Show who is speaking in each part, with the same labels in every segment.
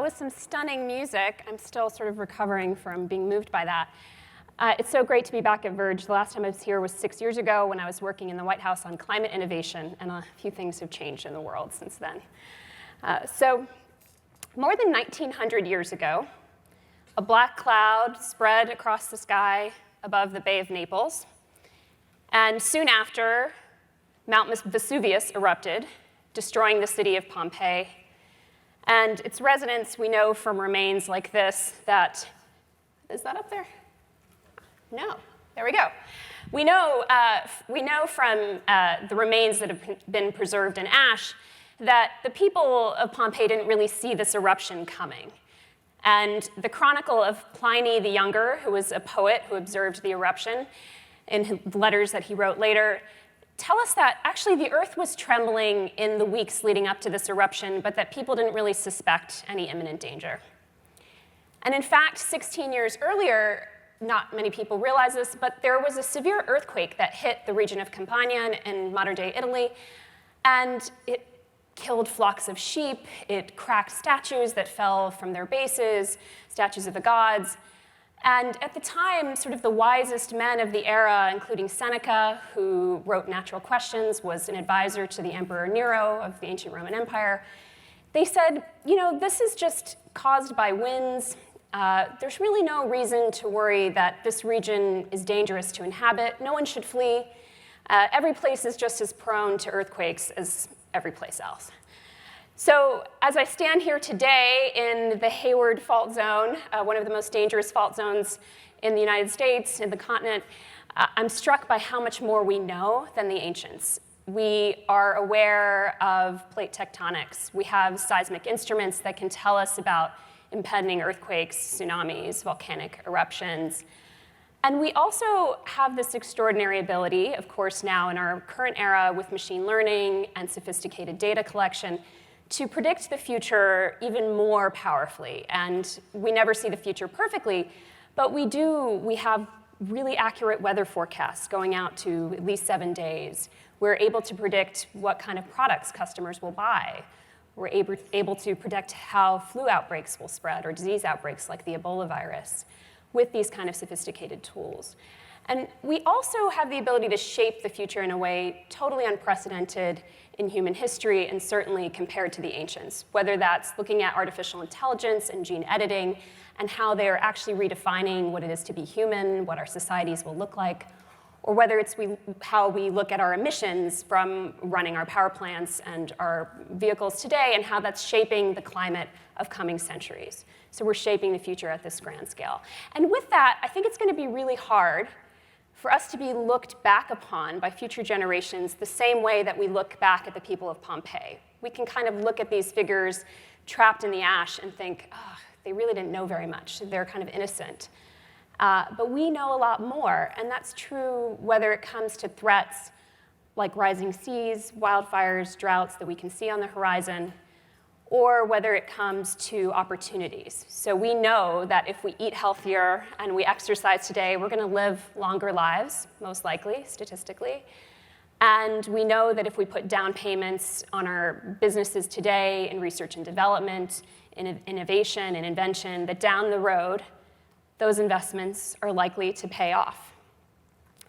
Speaker 1: was some stunning music. I'm still sort of recovering from being moved by that. It's so great to be back at Verge. The last time I was here was 6 years ago when I was working in the White House on climate innovation, and a few things have changed in the world since then. So more than 1,900 years ago, a black cloud spread across the sky above the Bay of Naples. And soon after, Mount Vesuvius erupted, destroying the city of Pompeii. And its residents, we know from remains like this that, is that up there? No, there we go. We know from the remains that have been preserved in ash that the people of Pompeii didn't really see this eruption coming. And the chronicle of Pliny the Younger, who was a poet who observed the eruption, in letters that he wrote later, tell us that actually the earth was trembling in the weeks leading up to this eruption, but that people didn't really suspect any imminent danger. And in fact, 16 years earlier, not many people realize this, but there was a severe earthquake that hit the region of Campania in modern-day Italy, and it killed flocks of sheep, it cracked statues that fell from their bases, statues of the gods. And at the time, sort of the wisest men of the era, including Seneca, who wrote Natural Questions, was an advisor to the Emperor Nero of the ancient Roman Empire, they said, you know, this is just caused by winds. There's really no reason to worry that this region is dangerous to inhabit. No one should flee. Every place is just as prone to earthquakes as every place else. So as I stand here today in the Hayward Fault Zone, one of the most dangerous fault zones in the United States, in the continent, I'm struck by how much more we know than the ancients. We are aware of plate tectonics. We have seismic instruments that can tell us about impending earthquakes, tsunamis, volcanic eruptions. And we also have this extraordinary ability, of course, now in our current era with machine learning and sophisticated data collection, to predict the future even more powerfully. And we never see the future perfectly, but we have really accurate weather forecasts going out to at least 7 days. We're able to predict what kind of products customers will buy. We're able to predict how flu outbreaks will spread or disease outbreaks like the Ebola virus with these kind of sophisticated tools. And we also have the ability to shape the future in a way totally unprecedented in human history and certainly compared to the ancients, whether that's looking at artificial intelligence and gene editing and how they are actually redefining what it is to be human, what our societies will look like, or whether it's how we look at our emissions from running our power plants and our vehicles today and how that's shaping the climate of coming centuries. So we're shaping the future at this grand scale. And with that, I think it's going to be really hard for us to be looked back upon by future generations the same way that we look back at the people of Pompeii. We can kind of look at these figures trapped in the ash and think, oh, they really didn't know very much. They're kind of innocent. But we know a lot more, and that's true whether it comes to threats like rising seas, wildfires, droughts that we can see on the horizon, or whether it comes to opportunities. So we know that if we eat healthier and we exercise today, we're going to live longer lives, most likely, statistically. And we know that if we put down payments on our businesses today in research and development, in innovation and invention, that down the road, those investments are likely to pay off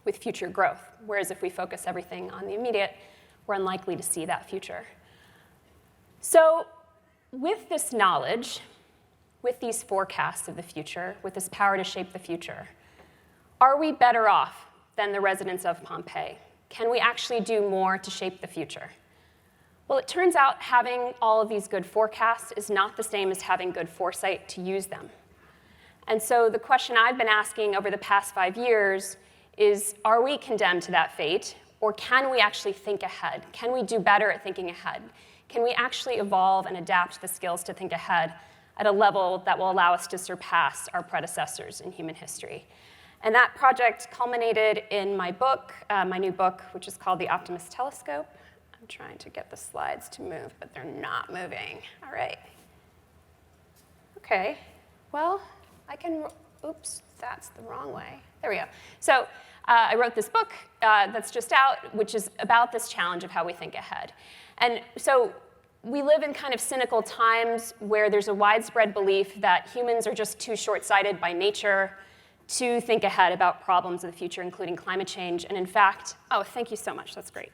Speaker 1: with future growth. Whereas if we focus everything on the immediate, we're unlikely to see that future. So with this knowledge, with these forecasts of the future, with this power to shape the future, are we better off than the residents of Pompeii? Can we actually do more to shape the future? Well, it turns out having all of these good forecasts is not the same as having good foresight to use them. And so the question I've been asking over the past 5 years is, are we condemned to that fate, or can we actually think ahead? Can we do better at thinking ahead? Can we actually evolve and adapt the skills to think ahead at a level that will allow us to surpass our predecessors in human history? And that project culminated in my book, my new book, which is called The Optimist Telescope. I'm trying to get the slides to move, but they're not moving. All right. Okay, well, I can, oops, that's the wrong way. There we go. So I wrote this book that's just out, which is about this challenge of how we think ahead. And so we live in kind of cynical times where there's a widespread belief that humans are just too short-sighted by nature to think ahead about problems of the future, including climate change. And in fact, oh, thank you so much, that's great.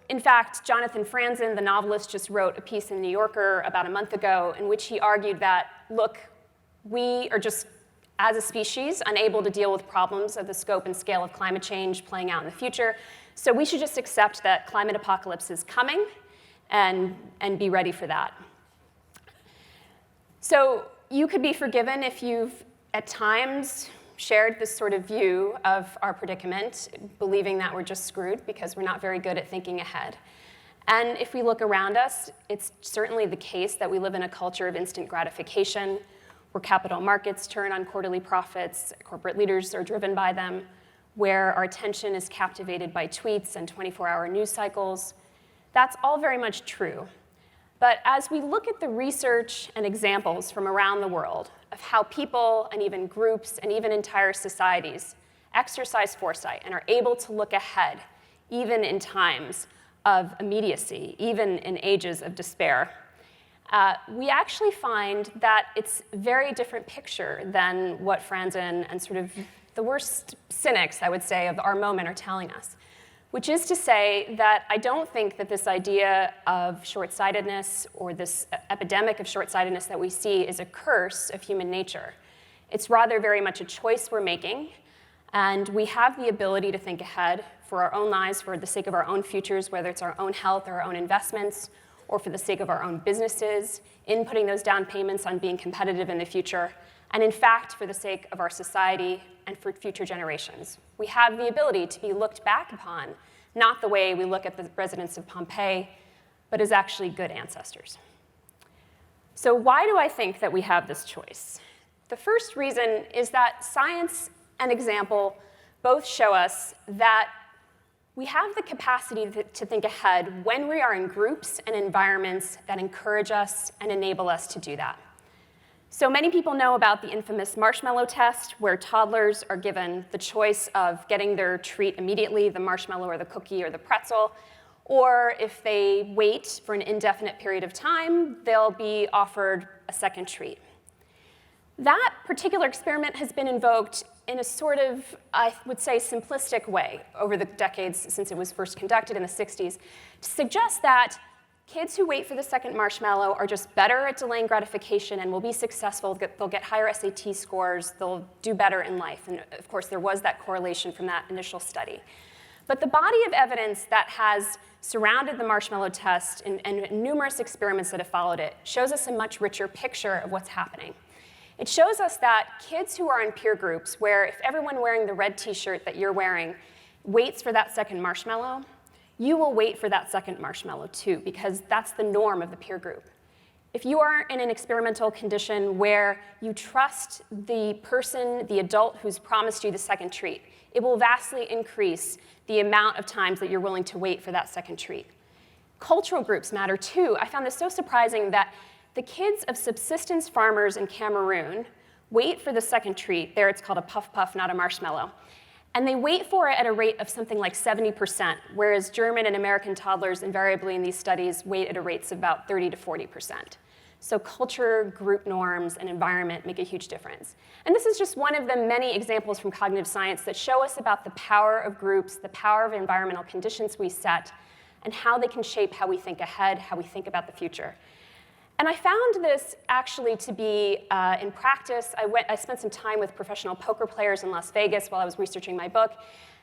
Speaker 1: In fact, Jonathan Franzen, the novelist, just wrote a piece in The New Yorker about a month ago in which he argued that, look, we are just, as a species, unable to deal with problems of the scope and scale of climate change playing out in the future. So we should just accept that climate apocalypse is coming and be ready for that. So you could be forgiven if you've, at times, shared this sort of view of our predicament, believing that we're just screwed because we're not very good at thinking ahead. And if we look around us, it's certainly the case that we live in a culture of instant gratification, where capital markets turn on quarterly profits, corporate leaders are driven by them, where our attention is captivated by tweets and 24-hour news cycles. That's all very much true. But as we look at the research and examples from around the world of how people and even groups and even entire societies exercise foresight and are able to look ahead, even in times of immediacy, even in ages of despair, we actually find that it's a very different picture than what Franzen and sort of the worst cynics, I would say, of our moment are telling us. Which is to say that I don't think that this idea of short-sightedness or this epidemic of short-sightedness that we see is a curse of human nature. It's rather very much a choice we're making, and we have the ability to think ahead for our own lives, for the sake of our own futures, whether it's our own health or our own investments, or for the sake of our own businesses, in putting those down payments on being competitive in the future, and in fact, for the sake of our society and for future generations. We have the ability to be looked back upon, not the way we look at the residents of Pompeii, but as actually good ancestors. So why do I think that we have this choice? The first reason is that science and example both show us that we have the capacity to think ahead when we are in groups and environments that encourage us and enable us to do that. So many people know about the infamous marshmallow test, where toddlers are given the choice of getting their treat immediately, the marshmallow or the cookie or the pretzel, or if they wait for an indefinite period of time, they'll be offered a second treat. That particular experiment has been invoked in a sort of, I would say, simplistic way over the decades since it was first conducted in the 60s, to suggest that kids who wait for the second marshmallow are just better at delaying gratification and will be successful. They'll get higher SAT scores. They'll do better in life. And of course, there was that correlation from that initial study. But the body of evidence that has surrounded the marshmallow test and numerous experiments that have followed it shows us a much richer picture of what's happening. It shows us that kids who are in peer groups, where if everyone wearing the red t-shirt that you're wearing waits for that second marshmallow, you will wait for that second marshmallow too, because that's the norm of the peer group. If you are in an experimental condition where you trust the person, the adult who's promised you the second treat, it will vastly increase the amount of times that you're willing to wait for that second treat. Cultural groups matter too. I found this so surprising that the kids of subsistence farmers in Cameroon wait for the second treat. There it's called a puff puff, not a marshmallow. And they wait for it at a rate of something like 70%, whereas German and American toddlers invariably in these studies wait at a rates of about 30 to 40%. So culture, group norms, and environment make a huge difference. And this is just one of the many examples from cognitive science that show us about the power of groups, the power of environmental conditions we set, and how they can shape how we think ahead, how we think about the future. And I found this actually to be, in practice, I spent some time with professional poker players in Las Vegas while I was researching my book,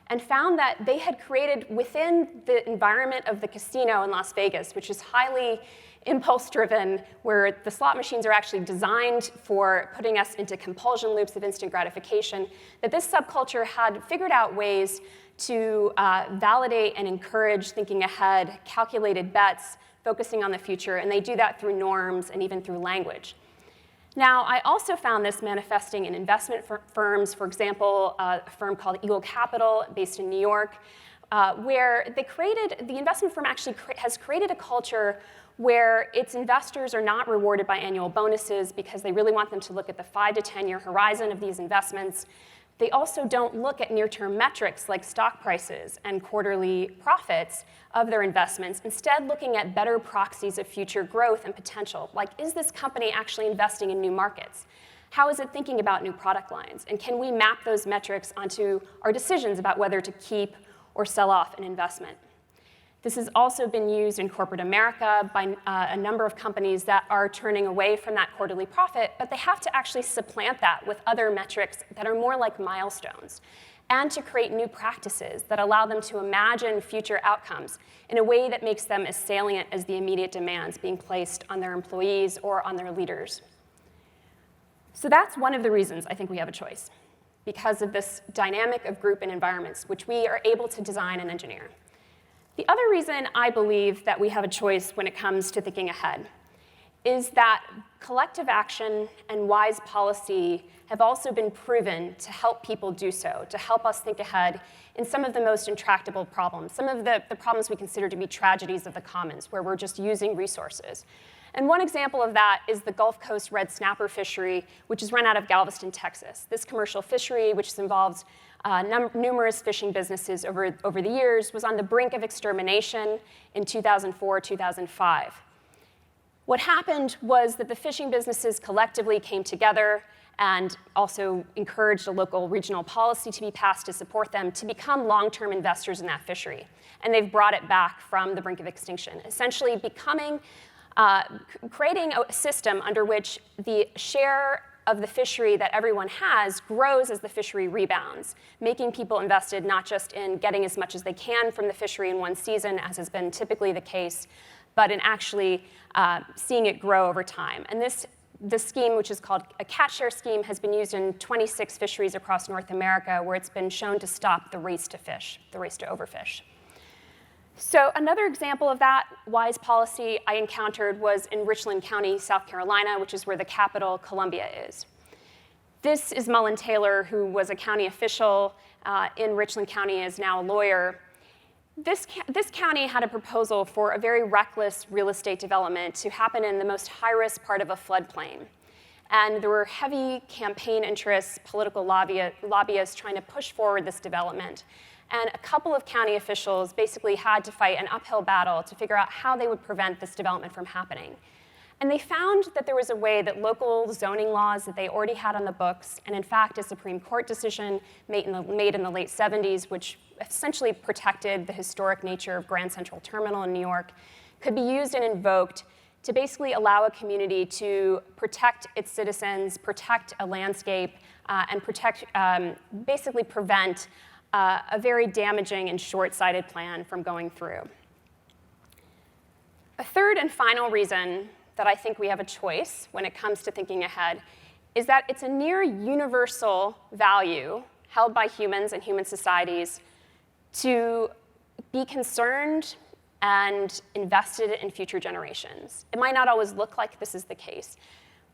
Speaker 1: and found that they had created within the environment of the casino in Las Vegas, which is highly impulse-driven, where the slot machines are actually designed for putting us into compulsion loops of instant gratification, that this subculture had figured out ways to validate and encourage thinking ahead, calculated bets, focusing on the future, and they do that through norms and even through language. Now, I also found this manifesting in investment firms, for example, a firm called Eagle Capital, based in New York, where the investment firm actually has created a culture where its investors are not rewarded by annual bonuses because they really want them to look at the 5 to 10 year horizon of these investments. They also don't look at near-term metrics like stock prices and quarterly profits of their investments, instead looking at better proxies of future growth and potential, like is this company actually investing in new markets? How is it thinking about new product lines? And can we map those metrics onto our decisions about whether to keep or sell off an investment? This has also been used in corporate America by a number of companies that are turning away from that quarterly profit, but they have to actually supplant that with other metrics that are more like milestones, and to create new practices that allow them to imagine future outcomes in a way that makes them as salient as the immediate demands being placed on their employees or on their leaders. So that's one of the reasons I think we have a choice, because of this dynamic of group and environments, which we are able to design and engineer. The other reason I believe that we have a choice when it comes to thinking ahead is that collective action and wise policy have also been proven to help people do so, to help us think ahead in some of the most intractable problems, some of the problems we consider to be tragedies of the commons, where we're just using resources. And one example of that is the Gulf Coast red snapper fishery, which is run out of Galveston, Texas. This commercial fishery, which involves numerous fishing businesses over the years, was on the brink of extermination in 2004, 2005. What happened was that the fishing businesses collectively came together and also encouraged a local regional policy to be passed to support them to become long-term investors in that fishery. And they've brought it back from the brink of extinction, essentially creating a system under which the share of the fishery that everyone has grows as the fishery rebounds, making people invested not just in getting as much as they can from the fishery in one season, as has been typically the case, but in actually seeing it grow over time. And this scheme, which is called a catch share scheme, has been used in 26 fisheries across North America, where it's been shown to stop the race to fish, the race to overfish. So another example of that wise policy I encountered was in Richland County, South Carolina, which is where the capital, Columbia, is. This is Mullen Taylor, who was a county official in Richland County, is now a lawyer. This county had a proposal for a very reckless real estate development to happen in the most high-risk part of a floodplain. And there were heavy campaign interests, political lobbyists trying to push forward this development. And a couple of county officials basically had to fight an uphill battle to figure out how they would prevent this development from happening. And they found that there was a way that local zoning laws that they already had on the books, and in fact a Supreme Court decision made in the late 70s, which essentially protected the historic nature of Grand Central Terminal in New York, could be used and invoked to basically allow a community to protect its citizens, protect a landscape, and basically prevent a very damaging and short-sighted plan from going through. A third and final reason that I think we have a choice when it comes to thinking ahead is that it's a near universal value held by humans and human societies to be concerned and invested in future generations. It might not always look like this is the case.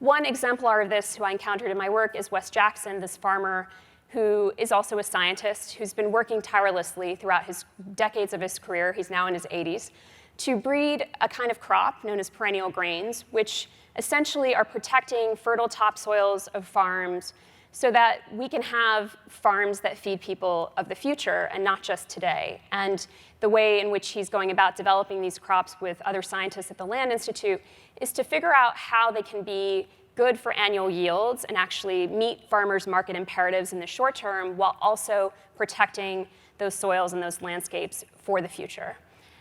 Speaker 1: One exemplar of this who I encountered in my work is Wes Jackson, this farmer who is also a scientist who's been working tirelessly throughout his decades of his career, he's now in his 80s, to breed a kind of crop known as perennial grains, which essentially are protecting fertile topsoils of farms so that we can have farms that feed people of the future and not just today. And the way in which he's going about developing these crops with other scientists at the Land Institute is to figure out how they can be good for annual yields and actually meet farmers' market imperatives in the short term while also protecting those soils and those landscapes for the future.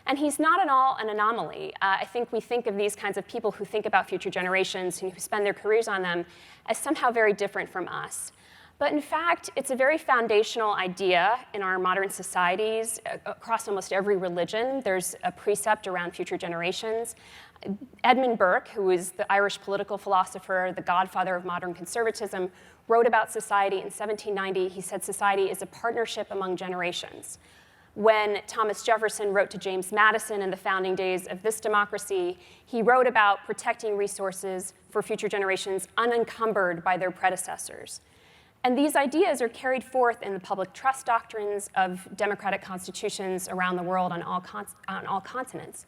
Speaker 1: And he's not at all an anomaly. I think we think of these kinds of people who think about future generations and who spend their careers on them as somehow very different from us. But in fact, it's a very foundational idea in our modern societies. Across almost every religion, there's a precept around future generations. Edmund Burke, who is the Irish political philosopher, the godfather of modern conservatism, wrote about society in 1790. He said society is a partnership among generations. When Thomas Jefferson wrote to James Madison in the founding days of this democracy, he wrote about protecting resources for future generations unencumbered by their predecessors. And these ideas are carried forth in the public trust doctrines of democratic constitutions around the world on all continents.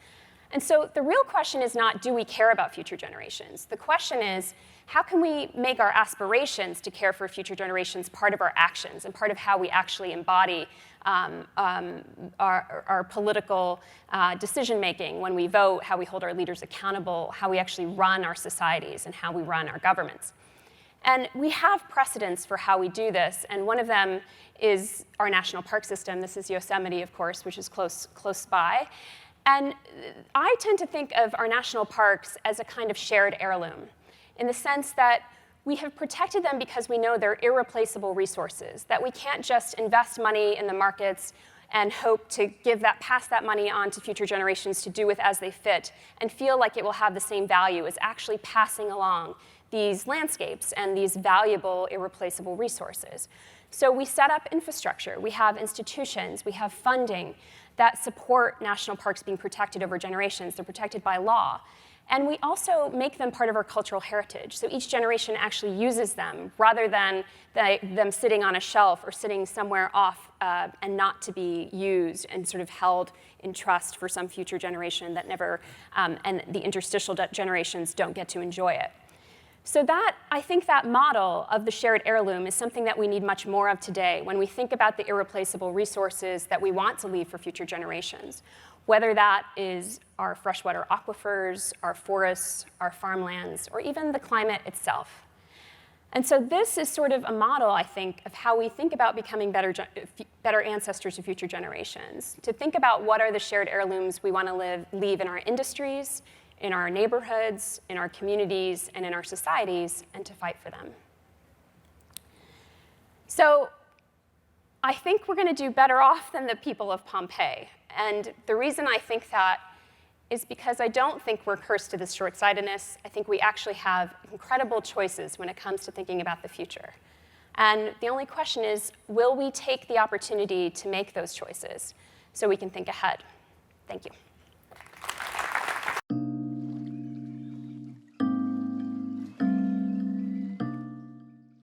Speaker 1: And so the real question is not, do we care about future generations? The question is, how can we make our aspirations to care for future generations part of our actions and part of how we actually embody our political decision-making when we vote, how we hold our leaders accountable, how we actually run our societies, and how we run our governments. And we have precedents for how we do this, and one of them is our national park system. This is Yosemite, of course, which is close by. And I tend to think of our national parks as a kind of shared heirloom, in the sense that we have protected them because we know they're irreplaceable resources, that we can't just invest money in the markets and hope to pass that money on to future generations to do with as they fit, and feel like it will have the same value as actually passing along these landscapes and these valuable, irreplaceable resources. So we set up infrastructure, we have institutions, we have funding that support national parks being protected over generations. They're protected by law. And we also make them part of our cultural heritage. So each generation actually uses them rather than them sitting on a shelf or sitting somewhere off and not to be used and sort of held in trust for some future generation that never, and the interstitial generations don't get to enjoy it. So I think that model of the shared heirloom is something that we need much more of today when we think about the irreplaceable resources that we want to leave for future generations, whether that is our freshwater aquifers, our forests, our farmlands, or even the climate itself. And so this is sort of a model, I think, of how we think about becoming better ancestors of future generations, to think about what are the shared heirlooms we want to leave in our industries, in our neighborhoods, in our communities, and in our societies, and to fight for them. So I think we're going to do better off than the people of Pompeii. And the reason I think that is because I don't think we're cursed to this short-sightedness. I think we actually have incredible choices when it comes to thinking about the future. And the only question is, will we take the opportunity to make those choices so we can think ahead? Thank you.